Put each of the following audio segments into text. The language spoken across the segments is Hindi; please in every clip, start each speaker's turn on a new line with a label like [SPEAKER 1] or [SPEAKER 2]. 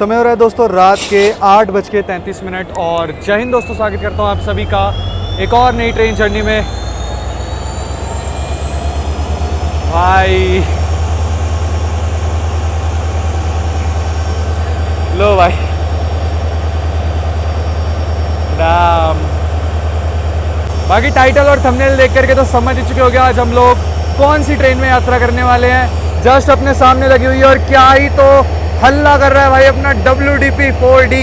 [SPEAKER 1] समय हो रहा है दोस्तों रात के 8:33 और जय हिंद दोस्तों, स्वागत करता हूँ आप सभी का एक और नई ट्रेन जर्नी में। भाई लो भाई राम, बाकी टाइटल और थंबनेल देख करके तो समझ ही चुके हो गया आज हम लोग कौन सी ट्रेन में यात्रा करने वाले हैं। जस्ट अपने सामने लगी हुई है और क्या ही तो हल्ला कर रहा है भाई अपना WDP 4D।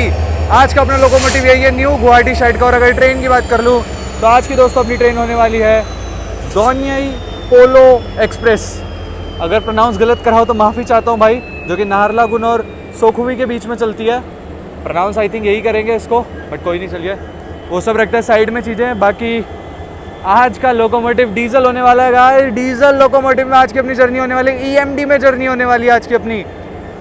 [SPEAKER 1] आज का अपना लोकोमोटिव यही है, न्यू गुवाहाटी साइड का। और अगर ट्रेन की बात कर लूँ तो आज की दोस्तों अपनी ट्रेन होने वाली है दोन्यई पोलो एक्सप्रेस। अगर प्रोनाउंस गलत करा हो तो माफ़ी चाहता हूँ भाई, जो कि नाहरलागुन और सोखुवी के बीच में चलती है। प्रोनाउंस आई थिंक यही करेंगे इसको, बट कोई नहीं, चलिए वो सब रखता है साइड में चीज़ें। बाकी आज का लोकोमोटिव डीजल होने वाला है गाइस, डीजल लोकोमोटिव में आज की अपनी जर्नी होने वाली है। EMD में जर्नी होने वाली है आज की अपनी।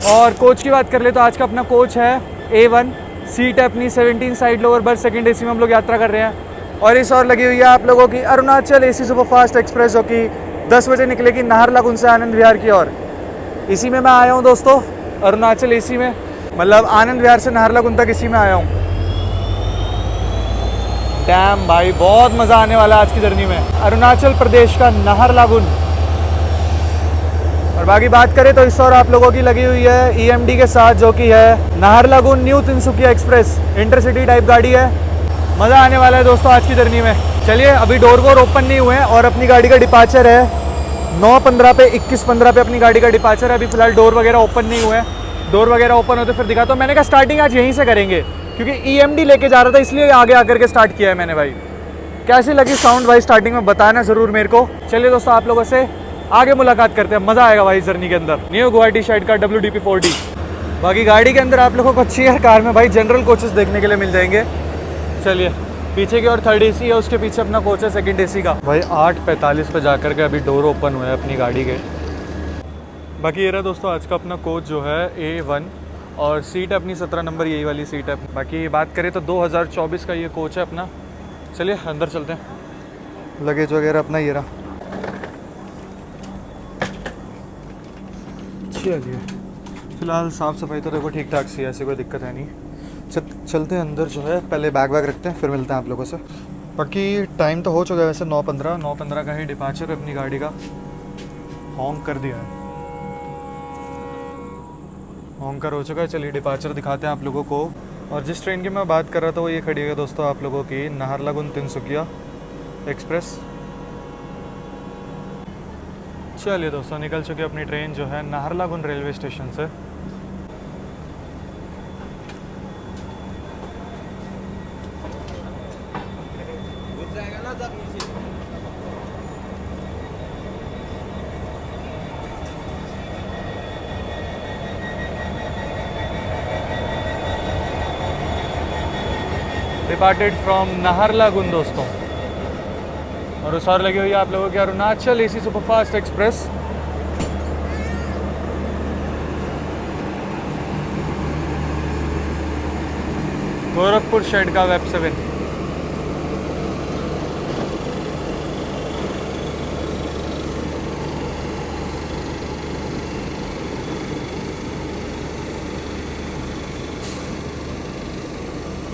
[SPEAKER 1] और कोच की बात कर ले तो आज का अपना कोच है A1, सीट है अपनी 17 side lower berth, second AC में हम लोग यात्रा कर रहे हैं। और इस और लगी हुई है आप लोगों की अरुणाचल AC सुपरफास्ट एक्सप्रेस, जो कि 10 बजे निकलेगी नाहरलागुन से आनंद विहार की ओर। इसी में मैं आया हूँ दोस्तों, अरुणाचल AC में, मतलब आनंद विहार से नाहरलागुन तक इसी में आया हूँ। डैम भाई, बहुत मज़ा आने वाला है आज की जर्नी में। अरुणाचल प्रदेश का नाहरलागुन। और बाकी बात करें तो इस और आप लोगों की लगी हुई है EMD के साथ, जो कि है Naharlagun new Tinsukia express, intercity type गाड़ी है। मज़ा आने वाला है दोस्तों आज की जर्नी में। चलिए, अभी डोर वोर ओपन नहीं हुए हैं और अपनी गाड़ी का डिपार्चर है 9:15 पे, 21:15 पे अपनी गाड़ी का डिपार्चर है। अभी फिलहाल डोर वगैरह ओपन नहीं हुए हैं, डोर वगैरह ओपन होते फिर दिखाता हूँ। मैंने कहा स्टार्टिंग आज यहीं से करेंगे क्योंकि EMD लेके जा रहा था, इसलिए आगे आकर के स्टार्ट किया है मैंने। भाई कैसी लगी साउंड भाई स्टार्टिंग में, बताना ज़रूर मेरे को। चलिए दोस्तों, आप लोगों से आगे मुलाकात करते हैं, मज़ा आएगा भाई जर्नी के अंदर। न्यू गुवाहाटी साइड का WDP 4D। बाकी गाड़ी के अंदर आप लोगों को चेयर कार में भाई जनरल कोचेस देखने के लिए मिल जाएंगे। चलिए, पीछे की ओर 3rd AC है, उसके पीछे अपना कोच है 2nd AC का। भाई 8:45 पे जाकर के अभी डोर ओपन हुए हैं अपनी गाड़ी के। बाकी ये रहा दोस्तों आज का अपना कोच जो है A1, और सीट अपनी 17 नंबर, यही वाली सीट है। बाकी बात करें तो 2024 का ये कोच है अपना। चलिए अंदर चलते हैं। लगेज वगैरह अपना ये रहा। चलिए, फिलहाल साफ़ सफाई तो देखो ठीक ठाक सी है, ऐसी कोई दिक्कत है नहीं। चलते हैं अंदर जो है, पहले बैग वैग रखते हैं फिर मिलते हैं आप लोगों से। बाकी टाइम तो हो चुका है वैसे 9:15 का ही डिपार्चर है अपनी गाड़ी का। हॉन्क कर दिया है, हॉन्कर हो चुका है। चलिए डिपार्चर दिखाते हैं आप लोगों को। और जिस ट्रेन की मैं बात कर रहा था वो ये खड़ी है दोस्तों आप लोगों की नाहरलागुन तिनसुकिया एक्सप्रेस। चलिए दोस्तों, निकल चुकी अपनी ट्रेन जो है नाहरलागुन रेलवे स्टेशन से। डिपार्टेड फ्रॉम नाहरलागुन दोस्तों। और उस और लगी हुई है आप लोगों की Arunachal AC superfast express. Gorakhpur shed का वेब 7।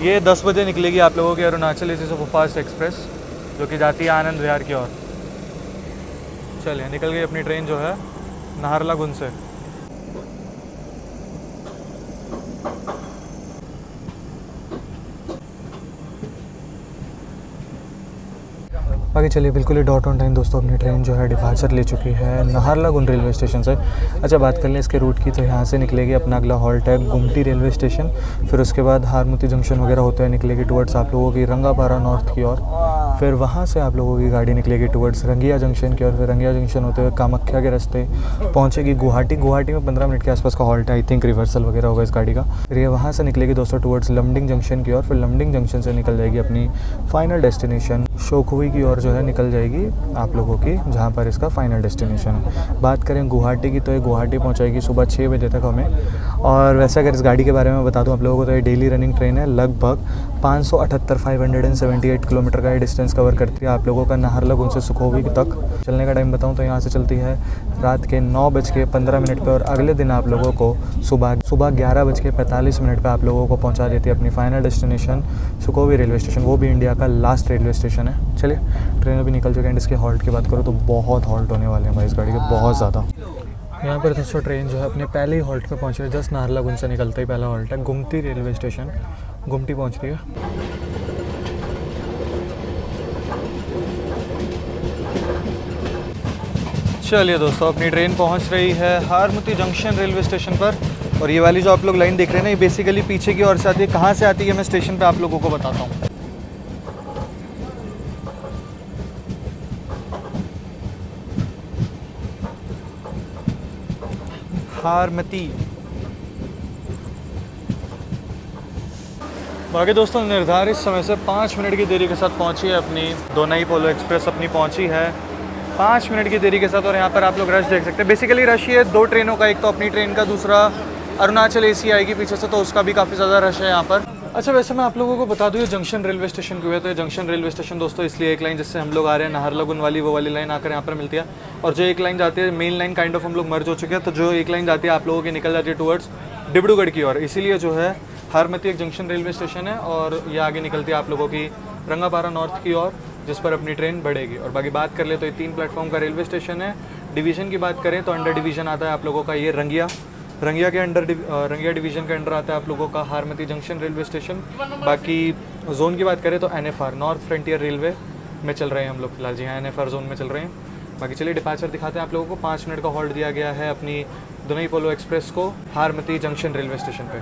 [SPEAKER 1] ये 10 बजे निकलेगी आप लोगों की अरुणाचल AC सुपरफास्ट एक्सप्रेस, जो कि जाती है आनंद विहार की ओर। चलिए, निकल गई अपनी ट्रेन जो है नाहरलागुन से। बाकी चलिए, बिल्कुल ही डॉट ऑन टाइम दोस्तों अपनी ट्रेन जो है डिपार्चर ले चुकी है नाहरलागुन रेलवे स्टेशन से। अच्छा, बात कर लें इसके रूट की तो यहाँ से निकलेगी अपना अगला हॉल्ट है गुमटी रेलवे स्टेशन। फिर उसके बाद हारमुती जंक्शन वगैरह होते हुए निकलेगी टुवर्ड्स आप लोगों की रंगापारा नॉर्थ की ओर। फिर वहाँ से आप लोगों की गाड़ी निकलेगी टुवर्ड्स रंगिया जंक्शन की ओर। फिर रंगिया जंक्शन होते हुए कामाख्या के रास्ते पहुँचेगी गुवाहाटी। गुवाहाटी में 15 मिनट के आसपास का हॉल्ट है, आई थिंक रिवर्सल वगैरह होगा इस गाड़ी का। फिर ये वहाँ से निकलेगी दोस्तों टुवर्ड्स लमडिंग जंक्शन की ओर। फिर लमडिंग जंक्शन से निकल जाएगी अपनी फाइनल डेस्टिनेशन सोखुवी की ओर जो है निकल जाएगी आप लोगों की, जहाँ पर इसका फाइनल डेस्टिनेशन है। बात करें गुवाहाटी की तो ये गुवाहाटी पहुँचाएगी सुबह 6 बजे तक हमें। और वैसे अगर इस गाड़ी के बारे में बता दूँ आप लोगों को तो ये डेली रनिंग ट्रेन है। लगभग 578 किलोमीटर का ये डिस्टेंस कवर करती है आप लोगों का नाहरलगुन से सुखोवी तक। चलने का टाइम बताऊं तो यहाँ से चलती है रात के 9:15 पे और अगले दिन आप लोगों को सुबह 11:45 पे आप लोगों को पहुँचा देती है अपनी फाइनल डेस्टिनेशन सुखोवी रेलवे स्टेशन, वो भी इंडिया का लास्ट रेलवे स्टेशन है। चलिए ट्रेन अभी निकल चुके हैं। इसके हॉल्ट की बात करूँ तो बहुत हॉल्ट होने वाले हैं भाई इस गाड़ी के, बहुत ज़्यादा। यहाँ पर दोस्तों ट्रेन जो है अपने पहले ही हॉल्ट पे पहुँच रही है। जस्ट नाहरलगुन से निकलते ही पहला हॉल्ट है गुमती रेलवे स्टेशन, गुमटी पहुँच रही है। चलिए दोस्तों अपनी ट्रेन पहुँच रही है हारमती जंक्शन रेलवे स्टेशन पर। और ये वाली जो आप लोग लाइन देख रहे हैं ना, ये बेसिकली पीछे की ओर से आती है। कहाँ से आती है मैं स्टेशन पे आप लोगों को बताता हूँ। हारमती। बाकी दोस्तों निर्धारित समय से 5 मिनट की देरी के साथ पहुंची है अपनी दोनई पोलो एक्सप्रेस अपनी पहुंची है 5 मिनट की देरी के साथ। और यहाँ पर आप लोग रश देख सकते हैं। बेसिकली रश ये 2 ट्रेनों का, एक तो अपनी ट्रेन का, दूसरा अरुणाचल एसी आएगी पीछे से, तो उसका भी काफ़ी ज़्यादा रश है यहाँ पर। अच्छा वैसे मैं आप लोगों को बता दूँ ये जंक्शन रेलवे स्टेशन क्यों है। तो ये जंक्शन रेलवे स्टेशन दोस्तों इसलिए एक लाइन जिससे हम लोग आ रहे हैं नाहरलगुन वाली, वो वाली लाइन आकर यहाँ पर मिलती है। और जो एक लाइन जाती है मेन लाइन काइंड ऑफ हम लोग मर्ज हो चुके हैं, तो जो एक लाइन जाती है आप लोगों की निकल जाती है टुवर्ड्स डिब्रूगढ़ की ओर। इसीलिए जो है हारमती एक जंक्शन रेलवे स्टेशन है और ये आगे निकलती है आप लोगों की रंगापारा नॉर्थ की ओर, जिस पर अपनी ट्रेन बढ़ेगी। और बाकी बात कर ले तो ये 3 प्लेटफॉर्म का रेलवे स्टेशन है। डिवीज़न की बात करें तो अंडर डिवीज़न आता है आप लोगों का ये रंगिया के अंडर रंगिया डिवीज़न के अंडर आता है आप लोगों का हारमती जंक्शन रेलवे स्टेशन। बाकी जोन की बात करें तो NFR नॉर्थ फ्रंटियर रेलवे में चल रहे हैं हम लोग फिलहाल। जी हाँ NFR जोन में चल रहे हैं। बाकी चलिए डिपार्चर दिखाते हैं आप लोगों को। 5 मिनट का हॉल्ट दिया गया है अपनी दोनई पोलो एक्सप्रेस को हारमती जंक्शन रेलवे स्टेशन पे।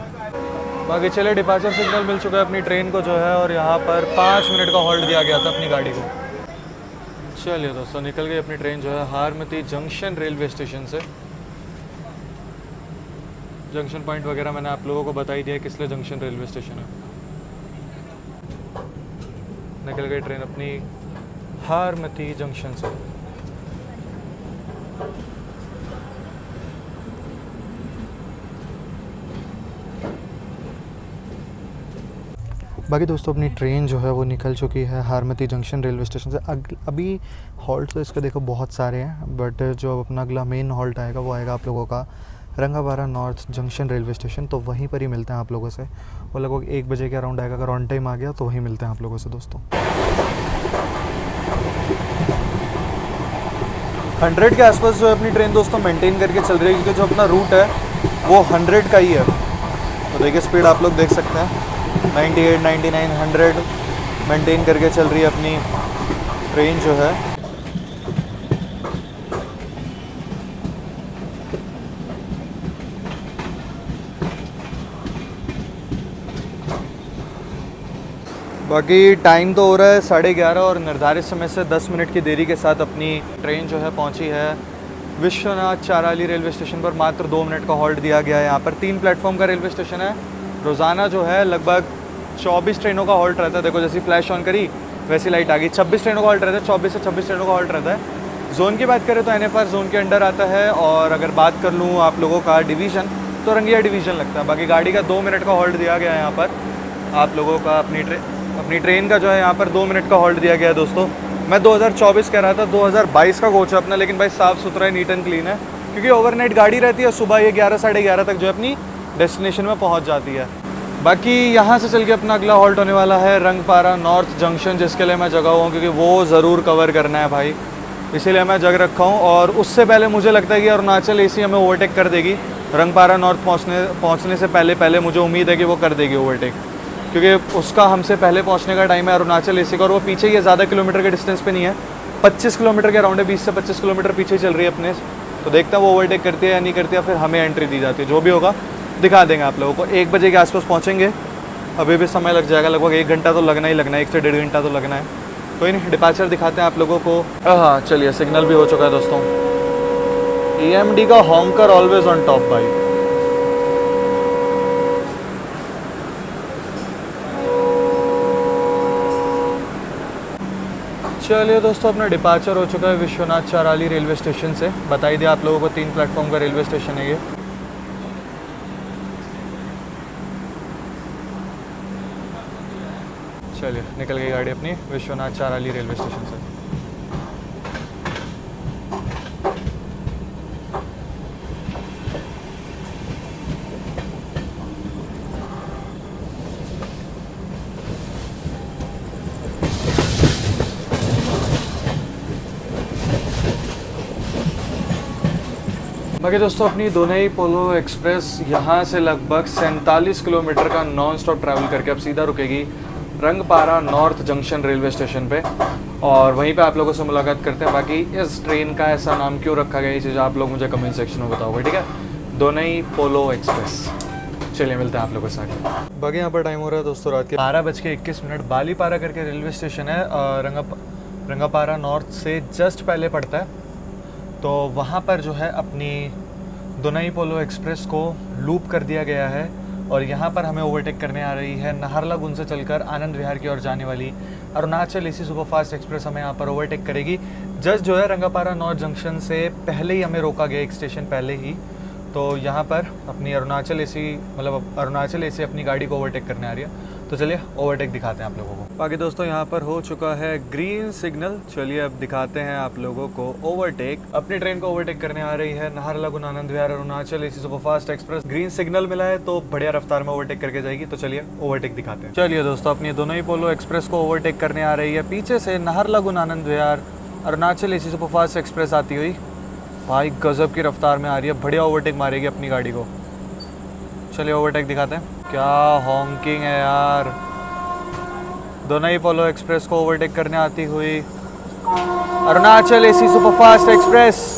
[SPEAKER 1] बाकी चलिए डिपार्चर सिग्नल मिल चुका है अपनी ट्रेन को जो है, और यहाँ पर 5 मिनट का हॉल्ट दिया गया था अपनी गाड़ी को। चलिए दोस्तों निकल गई अपनी ट्रेन जो है हारमती जंक्शन रेलवे स्टेशन से। जंक्शन पॉइंट वगैरह मैंने आप लोगों को बता ही दिया किस लिए जंक्शन रेलवे स्टेशन है। निकल गई ट्रेन अपनी हारमती जंक्शन से। बाकी दोस्तों अपनी ट्रेन जो है वो निकल चुकी है हारमती जंक्शन रेलवे स्टेशन से। अभी हॉल्ट तो इसके देखो बहुत सारे हैं, बट जो अपना अगला मेन हॉल्ट आएगा वो आएगा आप लोगों का Rangapara north junction railway station. तो वहीं पर ही मिलते हैं आप लोगों से। वो लगभग 1 बजे के अराउंड आएगा। अगर ऑन टाइम आ गया तो वहीं मिलते हैं आप लोगों से दोस्तों। 100 के आसपास जो है अपनी ट्रेन दोस्तों मेंटेन करके चल रही है, क्योंकि जो अपना रूट है वो 100 का ही है। तो देखिए स्पीड आप लोग देख सकते हैं 98, 99, 100 मेंटेन करके चल रही है अपनी ट्रेन जो है। बाकी टाइम तो हो रहा है 11:30 और निर्धारित समय से 10 मिनट की देरी के साथ अपनी ट्रेन जो है पहुंची है विश्वनाथ चाराली रेलवे स्टेशन पर। मात्र 2 मिनट का हॉल्ट दिया गया है। यहाँ पर 3 प्लेटफॉर्म का रेलवे स्टेशन है। रोज़ाना जो है लगभग 24 ट्रेनों का हॉल्ट रहता है। देखो जैसी फ्लैश ऑन करी वैसी लाइट आ गई। 26 ट्रेनों का हॉल्ट रहता है, 24 से 26 ट्रेनों का हॉल्ट रहता है। जोन की बात करें तो NFR जोन के अंडर आता है। और अगर बात कर लूँ आप लोगों का डिवीज़न, तो रंगिया डिवीज़न लगता है। बाकी गाड़ी का 2 मिनट का हॉल्ट दिया गया है यहाँ पर आप लोगों का। अपनी ट्रेन का जो है यहाँ पर 2 मिनट का हॉल्ट दिया गया है दोस्तों। मैं 2024 कह रहा था, 2022 का कोच है अपना, लेकिन भाई साफ़ सुथरा है, नीट एंड क्लीन है, क्योंकि ओवरनाइट गाड़ी रहती है। सुबह ये 11 साढ़े 11 तक जो है अपनी डेस्टिनेशन में पहुँच जाती है। बाकी यहाँ से चल के अपना अगला हॉल्ट होने वाला है रंगपारा नॉर्थ जंक्शन, जिसके लिए मैं जगह हुआ हूँ, क्योंकि वो ज़रूर कवर करना है भाई, इसीलिए मैं जग रखा हूँ। और उससे पहले मुझे लगता है कि अरुणाचल एसी हमें ओवरटेक कर देगी रंगपारा नॉर्थ पहुँचने से पहले मुझे उम्मीद है कि वो कर देगी ओवरटेक, क्योंकि उसका हमसे पहले पहुँचने का टाइम है अरुणाचल एसी का। और वो पीछे ही है, ज़्यादा किलोमीटर के डिस्टेंस पे नहीं है, 25 किलोमीटर के अराउंड है, 20 से 25 किलोमीटर पीछे चल रही है अपने। तो देखता है वो ओवरटेक करती है या नहीं करती है, फिर हमें एंट्री दी जाती है। जो भी होगा दिखा देंगे आप लोगों को। 1 बजे के आसपास पहुँचेंगे। अभी भी समय लग जाएगा, लगभग 1 घंटा तो लगना ही लगना है, 1 से 1.5 घंटा तो लगना है। कोई नहीं, डिपार्चर दिखाते हैं आप लोगों को। हाँ चलिए, सिग्नल भी हो चुका है दोस्तों। EMD का हॉन्कर ऑलवेज ऑन टॉप भाई। चलिए दोस्तों, अपना डिपार्चर हो चुका है विश्वनाथ चाराली रेलवे स्टेशन से। बताई दिया आप लोगों को 3 प्लेटफॉर्म का रेलवे स्टेशन है ये। चलिए निकल गई गाड़ी अपनी विश्वनाथ चाराली रेलवे स्टेशन से। बाकी दोस्तों अपनी दोनई पोलो एक्सप्रेस यहाँ से लगभग 47 किलोमीटर का नॉन स्टॉप ट्रैवल करके अब सीधा रुकेगी Rangapara north junction railway station पे, और वहीं पे आप लोगों से मुलाकात करते हैं। बाकी इस ट्रेन का ऐसा नाम क्यों रखा गया ये चीज़ आप लोग मुझे कमेंट सेक्शन में बताओगे, ठीक है। दोनई पोलो एक्सप्रेस, चलिए मिलते हैं आप लोगों के साथ। बाकी यहाँ पर टाइम हो रहा है दोस्तों रात के 12:21। बालीपारा करके रेलवे स्टेशन है, रंगापारा नॉर्थ से जस्ट पहले पड़ता है। तो वहाँ पर जो है अपनी दोनई पोलो एक्सप्रेस को लूप कर दिया गया है, और यहाँ पर हमें ओवरटेक करने आ रही है नाहरलगुन से चलकर आनंद विहार की ओर जाने वाली अरुणाचल एसी सुपरफास्ट एक्सप्रेस हमें यहाँ पर ओवरटेक करेगी। जस्ट जो है रंगापारा नॉर्थ जंक्शन से पहले ही हमें रोका गया, एक स्टेशन पहले ही। तो यहाँ पर अपनी अरुणाचल एसी अपनी गाड़ी को ओवरटेक करने आ रही है। तो चलिए ओवरटेक दिखाते हैं आप लोगों को। बाकी दोस्तों यहाँ पर हो चुका है ग्रीन सिग्नल, चलिए अब दिखाते हैं आप लोगों को ओवरटेक। अपनी ट्रेन को ओवरटेक करने आ रही है Naharlagun Anand Vihar Arunachal AC superfast express. Green signal मिला है तो बढ़िया रफ्तार में ओवरटेक करके जाएगी। तो चलिए ओवरटेक दिखाते हैं। चलिए दोस्तों अपनी दोनई पोलो एक्सप्रेस को ओवरटेक करने आ रही है पीछे से Naharlagun Anand Vihar Arunachal AC superfast express आती हुई। भाई गजब की रफ्तार में आ रही है, बढ़िया ओवरटेक मारेगी अपनी गाड़ी को। चलिए ओवरटेक दिखाते हैं। क्या हॉन्किंग है यार। दोनई पोलो एक्सप्रेस को ओवरटेक करने आती हुई अरुणाचल एसी सुपरफास्ट एक्सप्रेस।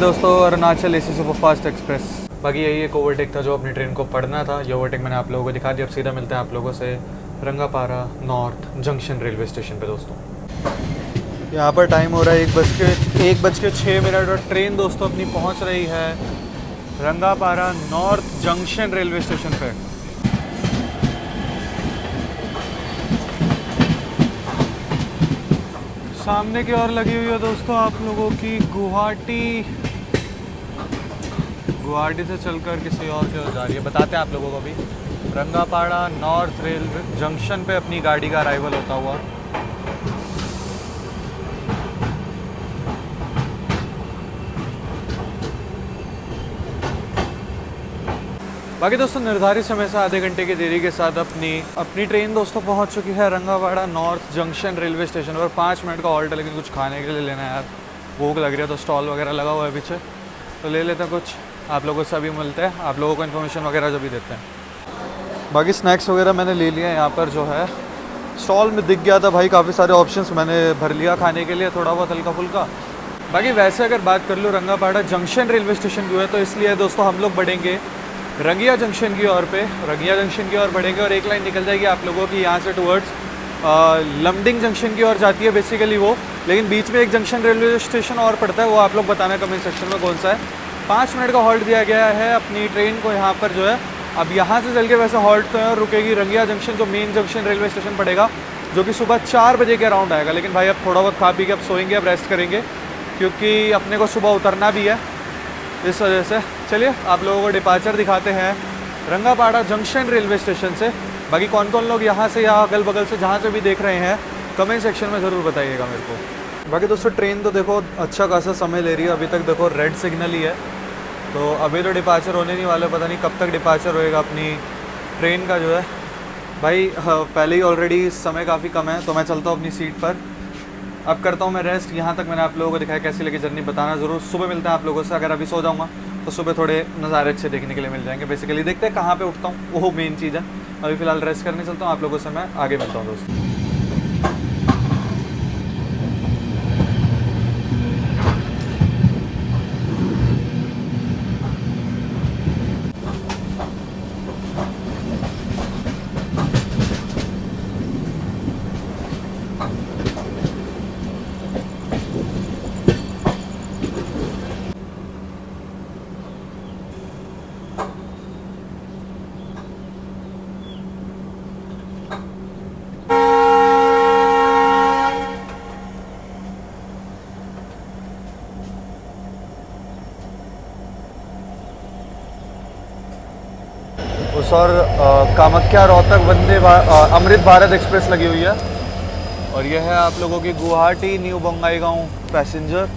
[SPEAKER 1] दोस्तों अरुणाचल एसी सुपरफास्ट एक्सप्रेस। बाकी यही एक ओवरटेक था जो अपनी ट्रेन को पढ़ना था। ये ओवरटेक मैंने आप लोगों को दिखा दिया। अब सीधा मिलते हैं आप लोगों से Rangapara north junction railway station पे दोस्तों। यहाँ पर टाइम हो रहा है 1:06 और ट्रेन दोस्तों अपनी पहुँच रही है Rangapara north junction railway station पे। सामने की ओर लगी हुई है दोस्तों आप लोगों की गुवाहाटी से चलकर किसी और की ओर जा रही है। बताते हैं आप लोगों को भी रंगापाड़ा नॉर्थ रेलवे जंक्शन पे अपनी गाड़ी का अराइवल होता हुआ। बाकी दोस्तों निर्धारित समय से आधे घंटे की देरी के साथ अपनी ट्रेन दोस्तों पहुंच चुकी है Rangapara north junction railway station पर। 5 मिनट का हॉल्ट है, लेकिन कुछ खाने के लिए लेना है यार, भूख लग रही है। तो स्टॉल वगैरह लगा हुआ है पीछे, तो ले लेते हैं कुछ। आप लोगों से अभी मिलते हैं, आप लोगों को इन्फॉर्मेशन वगैरह जो भी देते हैं। बाकी स्नैक्स वगैरह मैंने ले लिया है। यहाँ पर जो है स्टॉल में दिख गया था भाई काफ़ी सारे ऑप्शंस, मैंने भर लिया खाने के लिए थोड़ा बहुत हल्का फुल्का। बाकी वैसे अगर बात कर लूँ रंगापाड़ा जंक्शन रेलवे स्टेशन जो है, तो इसलिए दोस्तों हम लोग बढ़ेंगे रंगिया जंक्शन की ओर पे। रंगिया जंक्शन की ओर बढ़ेंगे और एक लाइन निकल जाएगी आप लोगों की यहाँ से टुवर्ड्स लमडिंग जंक्शन की ओर जाती है बेसिकली वो। लेकिन बीच में एक जंक्शन रेलवे स्टेशन और पड़ता है, वो आप लोग बताना कमेंट सेक्शन में कौन सा है। 5 मिनट का हॉल्ट दिया गया है अपनी ट्रेन को यहाँ पर जो है। अब यहाँ से चल के वैसे हॉल्ट तो है और रुकेगी रंगिया जंक्शन, जो मेन जंक्शन रेलवे स्टेशन पड़ेगा, जो कि सुबह 4 बजे के अराउंड आएगा। लेकिन भाई अब थोड़ा बहुत खा पी के अब सोएंगे, अब रेस्ट करेंगे, क्योंकि अपने को सुबह उतरना भी है, इस वजह से। चलिए आप लोगों को डिपार्चर दिखाते हैं रंगापाड़ा जंक्शन रेलवे स्टेशन से। बाकी कौन कौन लोग यहाँ से या अगल बगल से जहाँ से भी देख रहे हैं कमेंट सेक्शन में ज़रूर बताइएगा मेरे को। बाकी दोस्तों ट्रेन तो देखो अच्छा खासा समय ले रही है, अभी तक देखो रेड सिग्नल ही है, तो अभी तो डिपार्चर होने नहीं वाला, पता नहीं कब तक डिपार्चर होएगा अपनी ट्रेन का जो है। भाई पहले ही ऑलरेडी समय काफ़ी कम है, तो मैं चलता हूँ अपनी सीट पर। अब करता हूँ मैं रेस्ट। यहाँ तक मैंने आप लोगों को दिखाया, कैसी लगी जर्नी बताना ज़रूर। सुबह मिलते हैं आप लोगों से। अगर अभी सो जाऊँगा तो सुबह थोड़े नज़ारे अच्छे देखने के लिए मिल जाएंगे। बेसिकली देखते हैं कहाँ पे उठता हूँ, वो मेन चीज़ है। अभी फ़िलहाल रेस्ट करने चलता हूँ, आप लोगों से मैं आगे मिलता हूँ दोस्तों। उस और कामाख्या रोहतक अमृत भारत एक्सप्रेस लगी हुई है। और यह है आप लोगों की गुवाहाटी न्यू बंगाईगांव पैसेंजर।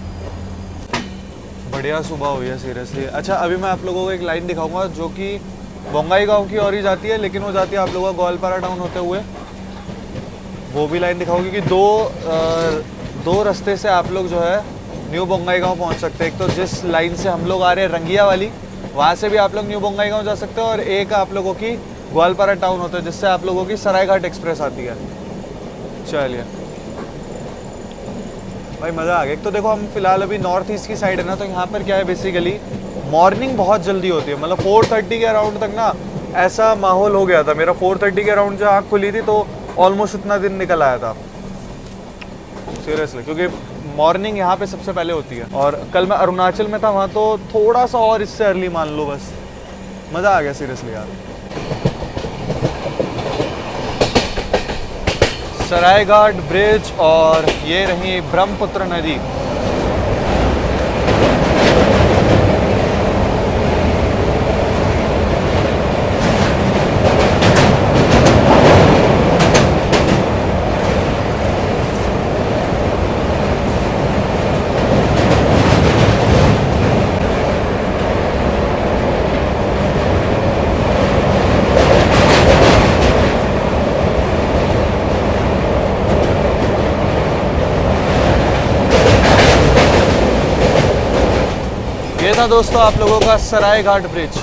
[SPEAKER 1] बढ़िया सुबह हुई है सीरियसली। अच्छा, अभी मैं आप लोगों को एक लाइन दिखाऊंगा जो कि बंगाईगांव की ओर ही जाती है, लेकिन वो जाती है आप लोगों का गोलपारा टाउन होते हुए। वो भी लाइन दिखाऊंगी कि दो रास्ते से आप लोग जो है न्यू बंगाईगांव पहुंच सकते हैं। एक तो जिस लाइन से हम लोग आ रहे हैं रंगिया वाली, वहाँ से भी आप लोग न्यू बंगाईगांव जा सकते हो, और एक आप लोगों की ग्वालपारा टाउन होता है जिससे आप लोगों की सरायघाट एक्सप्रेस आती है। चलिए भाई, मज़ा आ गया। एक तो देखो हम फिलहाल अभी नॉर्थ ईस्ट की साइड है ना, तो यहाँ पर क्या है बेसिकली मॉर्निंग बहुत जल्दी होती है। मतलब 4:30 के अराउंड तक ना ऐसा माहौल हो गया था मेरा। 4:30 के अराउंड जो आँख खुली थी तो ऑलमोस्ट उतना दिन निकल आया था सीरियसली, क्योंकि मॉर्निंग यहाँ पे सबसे पहले होती है। और कल मैं अरुणाचल में था, वहाँ तो थोड़ा सा और इससे अर्ली मान लो। बस मज़ा आ गया सीरियसली यार। सरायघाट ब्रिज और ये रही ब्रह्मपुत्र नदी। ये था दोस्तों आप लोगों का सरायघाट ब्रिज।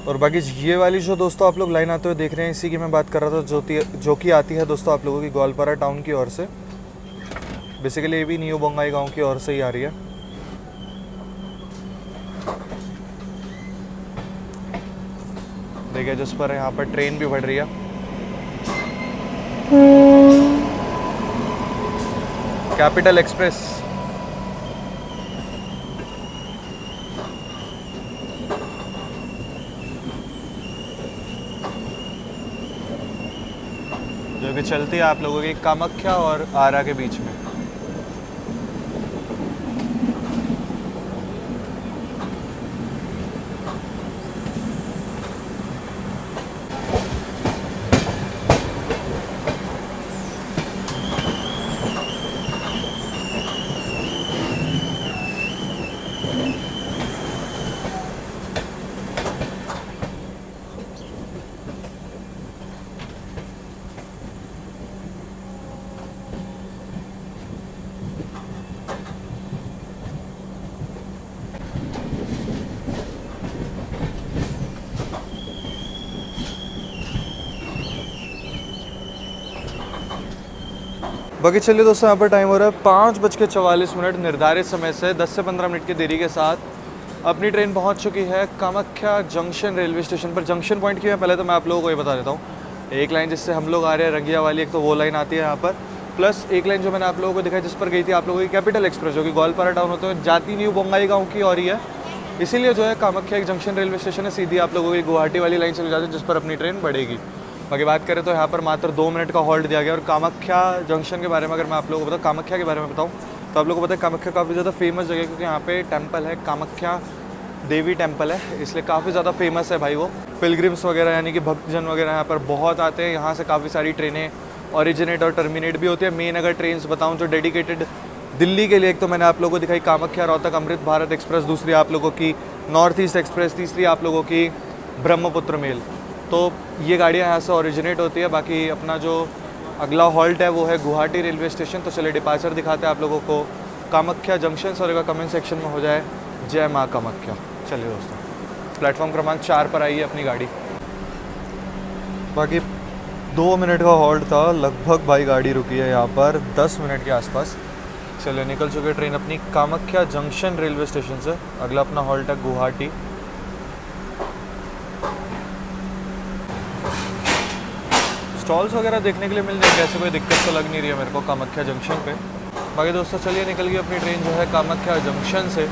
[SPEAKER 1] और बाकी ये वाली जो दोस्तों आप लोग लाइन आते हुए देख रहे हैं, इसी की मैं बात कर रहा था, जो कि आती है दोस्तों आप लोगों की ग्वालपारा टाउन की ओर से। बेसिकली ये भी न्यू बंगाईगांव की ओर से ही आ रही है। देखिए जिस पर यहाँ पर ट्रेन भी बढ़ रही है। Capital express. जो कि चलती है आप लोगों की कामाख्या और आरा के बीच में। बाकी चलिए दोस्तों, यहाँ पर टाइम हो रहा है 5:44। निर्धारित समय से 10 से 15 मिनट की देरी के साथ अपनी ट्रेन पहुँच चुकी है कामाख्या जंक्शन रेलवे स्टेशन पर। जंक्शन पॉइंट की है पहले तो मैं आप लोगों को ये बता देता हूँ। एक लाइन जिससे हम लोग आ रहे हैं रंगिया वाली, एक तो वो लाइन आती है यहाँ पर, प्लस एक लाइन जो मैंने आप लोगों को दिखाई जिस पर गई थी आप लोगों की कैपिटल एक्सप्रेस, जो कि ग्वालपारा टाउन होते हुए जाती न्यू बंगाईगांव की और ही है। इसीलिए जो है कामाख्या एक जंक्शन रेलवे स्टेशन है, सीधी आप लोगों की गुवाहाटी वाली लाइन चली जाती है जिस पर अपनी ट्रेन बढ़ेगी। बाकी बात करें तो यहाँ पर मात्र 2 मिनट का हॉल्ट दिया गया। और कामाख्या जंक्शन के बारे में अगर मैं आप लोगों को बताऊँ, कामाख्या के बारे में बताऊँ तो आप लोगों को पता है कामाख्या काफ़ी ज़्यादा फेमस जगह है, क्योंकि यहाँ पे टेम्पल है, कामाख्या देवी टेम्पल है, इसलिए काफ़ी ज़्यादा फेमस है भाई वो। पिलग्रिम्स वगैरह यानी कि भक्तजन वगैरह यहाँ पर बहुत आते हैं। यहाँ से काफ़ी सारी ट्रेनें ओरिजिनेट और टर्मिनेट भी होती है। मेन अगर ट्रेन्स बताऊँ जो डेडिकेटेड दिल्ली के लिए, एक तो मैंने आप लोगों को दिखाई कामाख्या रोहतक अमृत भारत एक्सप्रेस, दूसरी आप लोगों की नॉर्थ ईस्ट एक्सप्रेस, तीसरी आप लोगों की ब्रह्मपुत्र मेल। तो ये गाड़ियाँ यहाँ से ओरिजिनेट होती है। बाकी अपना जो अगला हॉल्ट है वो है गुवाहाटी रेलवे स्टेशन। तो चलिए डिपार्चर दिखाते हैं आप लोगों को कामाख्या जंक्शन से, और कमेंट सेक्शन में हो जाए जय माँ कामाख्या। चलिए दोस्तों, प्लेटफॉर्म क्रमांक 4 पर आई है अपनी गाड़ी। बाकी 2 मिनट का हॉल्ट था लगभग भाई, गाड़ी रुकी है यहाँ पर 10 मिनट के आसपास। चलिए निकल चुकी है ट्रेन अपनी कामाख्या जंक्शन रेलवे स्टेशन से। अगला अपना हॉल्ट है गुवाहाटी। स्टॉल्स वगैरह देखने के लिए मिल जाएंगे, ऐसे कोई दिक्कत तो लग नहीं रही है मेरे को कामाख्या जंक्शन पे। बाकी दोस्तों चलिए निकल गई अपनी ट्रेन जो है कामाख्या जंक्शन से।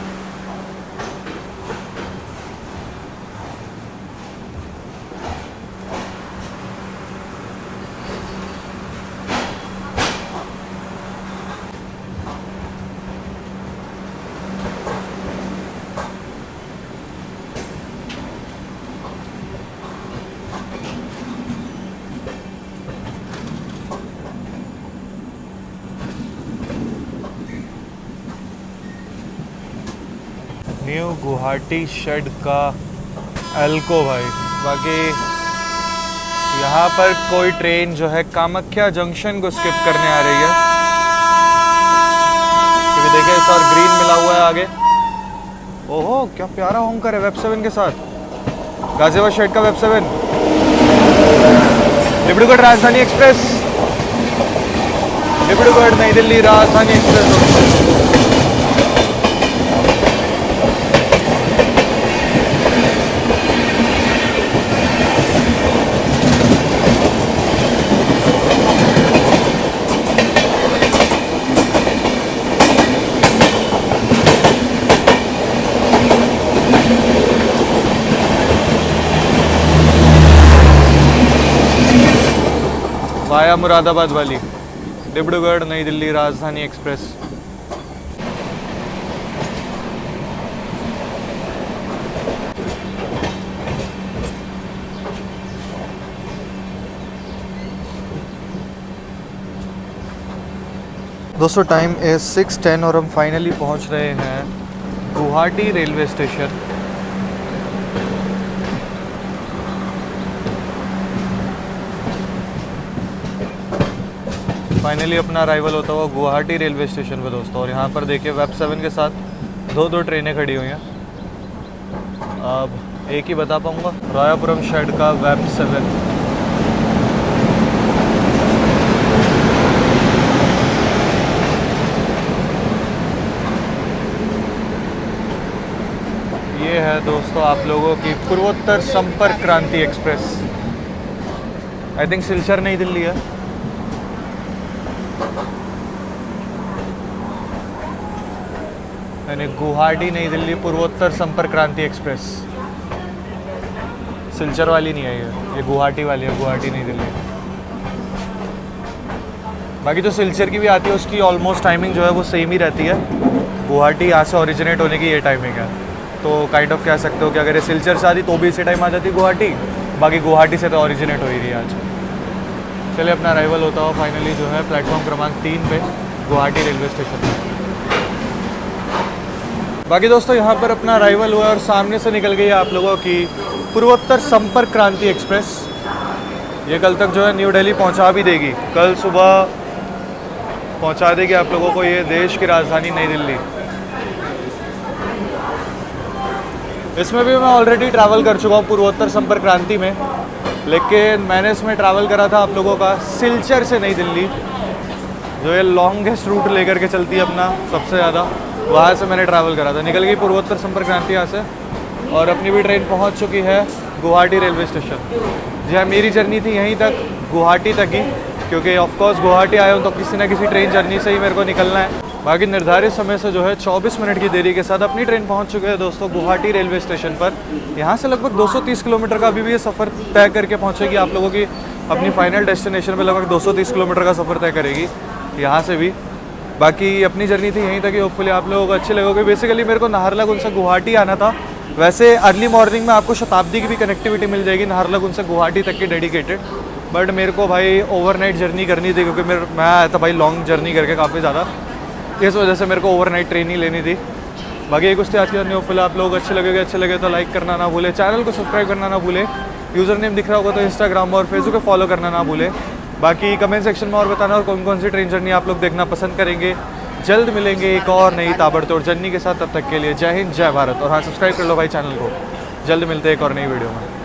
[SPEAKER 1] न्यू गुवाहाटी शेड का एल्को भाई। बाकी यहाँ पर कोई ट्रेन जो है कामाख्या जंक्शन को स्किप करने आ रही है, क्योंकि देखिए इस और ग्रीन मिला हुआ है आगे। ओहो क्या प्यारा होमकर है वेब 7 के साथ, गाजियाबाद शेड का वेब 7। डिब्रूगढ़ राजधानी एक्सप्रेस, डिब्रूगढ़ नई दिल्ली राजधानी एक्सप्रेस। वाया मुरादाबाद वाली डिब्रूगढ़ नई दिल्ली राजधानी एक्सप्रेस। दोस्तों टाइम इज 6:10 और हम फाइनली पहुंच रहे हैं गुवाहाटी रेलवे स्टेशन। फाइनली अपना अराइवल होता हुआ गुवाहाटी रेलवे स्टेशन पे दोस्तों। और यहाँ पर देखिए वेब 7 के साथ दो ट्रेनें खड़ी हुई हैं। अब एक ही बता पाऊँगा, रायापुरम शेड का वेब 7। ये है दोस्तों आप लोगों की पूर्वोत्तर संपर्क क्रांति एक्सप्रेस। आई थिंक सिलचर नई दिल्ली है। यानी गुवाहाटी नई दिल्ली पूर्वोत्तर संपर्क क्रांति एक्सप्रेस। सिलचर वाली नहीं है ये गुवाहाटी वाली है, गुवाहाटी नई दिल्ली। बाकी जो सिलचर की भी आती है उसकी ऑलमोस्ट टाइमिंग जो है वो सेम ही रहती है। गुवाहाटी यहाँ से ओरिजिनेट होने की ये टाइमिंग है, तो काइंड ऑफ कह सकते हो कि अगर ये सिलचर से आती तो भी इसी टाइम आ जाती गुवाहाटी। बाकी गुवाहाटी से तो ओरिजिनेट हो ही रही है आज। चलिए अपना अराइवल होता हुआ फाइनली जो है प्लेटफॉर्म क्रमांक 3 पे गुवाहाटी रेलवे स्टेशन पर। बाकी दोस्तों यहाँ पर अपना अराइवल हुआ और सामने से निकल गई है आप लोगों की पूर्वोत्तर संपर्क क्रांति एक्सप्रेस। ये कल तक जो है न्यू दिल्ली पहुँचा भी देगी, कल सुबह पहुँचा देगी आप लोगों को ये देश की राजधानी नई दिल्ली। इसमें भी मैं ऑलरेडी ट्रैवल कर चुका हूँ पूर्वोत्तर संपर्क क्रांति में, लेकिन मैंने इसमें ट्रैवल करा था आप लोगों का सिलचर से नई दिल्ली, जो ये लॉन्गेस्ट रूट लेकर के चलती है अपना सबसे ज़्यादा। वहाँ से मैंने ट्रैवल करा था। निकल गई पूर्वोत्तर संपर्क क्रांति यहाँ से और अपनी भी ट्रेन पहुँच चुकी है गुवाहाटी रेलवे स्टेशन। जी हाँ, मेरी जर्नी थी यहीं तक, गुवाहाटी तक ही, क्योंकि ऑफकोर्स गुवाहाटी आया हूँ तो किसी न किसी ट्रेन जर्नी से ही मेरे को निकलना है। बाकी निर्धारित समय से जो है 24 मिनट की देरी के साथ अपनी ट्रेन पहुँच चुके हैं दोस्तों गुवाहाटी रेलवे स्टेशन पर। यहाँ से लगभग 230 किलोमीटर का अभी भी ये सफ़र तय करके पहुँचेगी आप लोगों की अपनी फाइनल डेस्टिनेशन पर। लगभग 230 किलोमीटर का सफ़र तय करेगी यहाँ से भी। बाकी अपनी जर्नी थी यहीं तक ही, होपफुली आप लोगों को अच्छी लगोगे। बेसिकली मेरे को नाहरलगुन से गुवाहाटी आना था। वैसे अर्ली मॉर्निंग में आपको शताब्दी की भी कनेक्टिविटी मिल जाएगी नाहरलगुन से गुवाहाटी तक की डेडिकेटेड, बट मेरे को भाई ओवरनाइट जर्नी करनी थी, क्योंकि मैं आया था भाई लॉन्ग जर्नी करके काफ़ी ज़्यादा, इस वजह से मेरे को ओवरनाइट ट्रेन ही लेनी थी। बाकी एक उससे आज की जर्नी होपफुली आप लोग अच्छे लगे तो लाइक करना ना भूले, चैनल को सब्सक्राइब करना ना भूले, यूज़र नेम दिख रहा होगा तो इंस्टाग्राम और फेसबुक पे फॉलो करना ना भूले। बाकी कमेंट सेक्शन में और बताना और कौन कौन सी ट्रेन जर्नी आप लोग देखना पसंद करेंगे। जल्द मिलेंगे एक और नई ताबड़तोड़ जर्नी के साथ, तब तक के लिए जय हिंद जय भारत। और हाँ, सब्सक्राइब कर लो भाई चैनल को। जल्द मिलते हैं एक और नई वीडियो में।